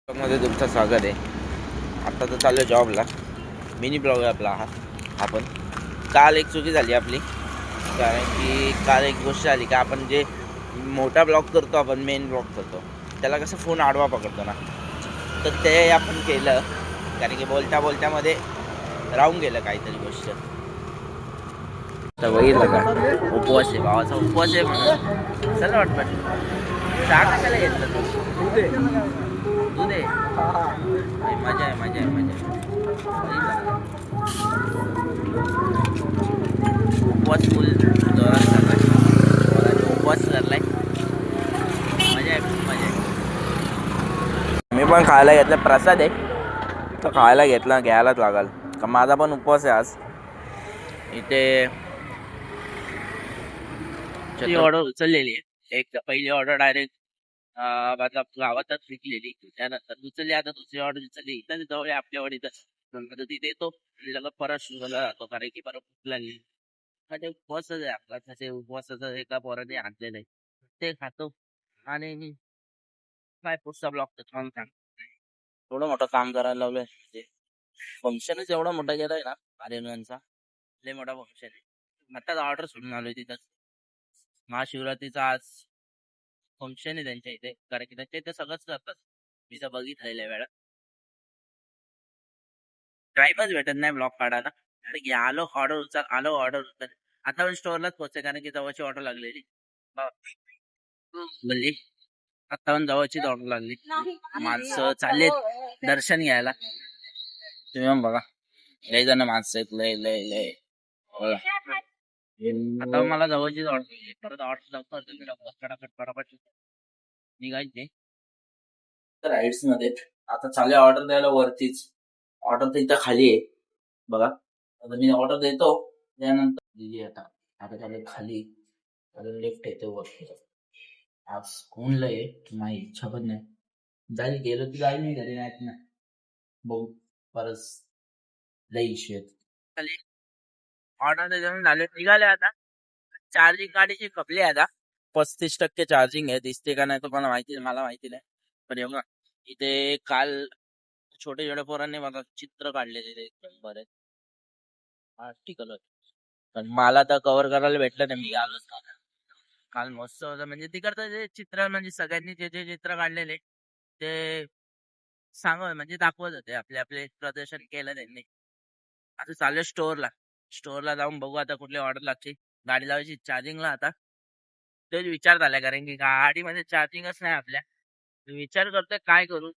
मध्ये तुमचं स्वागत आहे. आता तर चालू आहे जॉबला. मिनी ब्लॉग आहे आपला हा. आपण काल एक चुकी झाली आपली, कारण की काल एक गोष्ट झाली की आपण जे मोठा ब्लॉग करतो, आपण मेन ब्लॉग करतो, त्याला कसं फोन आडवा पकडतो ना, तर ते आपण केलं. कारण की बोलत्यामध्ये राहून गेलं काहीतरी गोष्ट. तर बघितलं का, उपवास आहे, भावाचा उपवास आहे म्हणून चला वाटतं चहा कशाला घेतलं तू? दूध आहे. मजा आहे, मजा आहे, मजा आहे. उपवास फुल जोरात चाललाय. उपवास चाललाय. मजा आहे, खूप मजा आहे. मी पण खायला घेतलं, प्रसाद आहे तो खायला घ्यायलाच लागल का. माझा पण उपवास आहे आज. इथे ऑर्डर उचललेली आहे. एक पहिली ऑर्डर डायरेक्ट माझ्या गावातच विकलेली, त्यानंतर उचलली. आता दुसरी ऑर्डर उचलली इथं जवळ आपल्या वडीचं तिथे येतो लगत परत शुगरला जातो, कारण की परत भूक लागली. ते उपवासच आहे आपला. तसे उपवासाचं एका पोराने आणलेलं आहे, ते खातो. आणि काय पुढचा ब्लॉक तर छान सांग. एवढं मोठं काम करायला लावलंय, म्हणजे फंक्शनच एवढा मोठा गेलाय ना आर्यनचा. लय मोठा फंक्शन आहे. आता ऑर्डर सोडून आलोय तिथं. महाशिवरात्रीचा आज फंक्शन आहे त्यांच्या इथे, कारण की त्यांच्या इथे सगळंच करतात. मी तर बघितलेल्या वेळा टाइमच भेटत नाही ब्लॉग काढायला. अरे की आलो ऑर्डर उचल, आलो ऑर्डर उचल. आता पण स्टोअरलाच पोहोचते, कारण की जवळची ऑर्डर लागलेली. म्हणजे आता पण जवळचीच ऑर्डर लागली. माणसं चाललेत दर्शन घ्यायला. तुम्ही पण बघा, लय जण माणसं आहेत, लय लय लय. बघा. आता मला जवळचीच ऑर्डर, परत ऑर्डर फटाफट निघायचे तर राईड्स मध्ये. आता चालू ऑर्डर द्यायला वरतीच. ऑर्डर तर इथं खाली आहे बघा. आता मी ऑर्डर देतो, त्यानंतर दिली. आता चालू खाली, अजून लिफ्ट येते वरती. आज कोण लय नाही, इच्छा पण नाही. जाईल, गेलो तर जाईल, नाही घरी नाहीत ना. बघू परत लय इश्यू आहेत खाली. ऑर्डर देऊन झाले, निघाले आता. चार्जिंग गाडीची खपली आता. 35% चार्जिंग आहे. दिसते का नाही तुम्हाला माहिती, मला माहिती नाही. पण एवढं इथे काल छोटे छोटे पोरांनी मला चित्र काढलेले एक नंबर आहे. ठीक आहे, पण मला तर कव्हर करायला भेटलं नाही, मी आलोच ना. काल मस्त होतं, म्हणजे तिकडचं जे चित्र, म्हणजे सगळ्यांनी जे जे चित्र काढलेले ते म्हणजे दाखवत होते. आपले आपले प्रदर्शन केलं त्यांनी. आता चालू स्टोअरला जाऊन बघू आता कुठली ऑर्डर लागते. गाडी लावायची चार्जिंगला आता. तोच विचार झाला, कारण की गाडीमध्ये चार्जिंगच नाही आपल्या. विचार करतोय काय करू.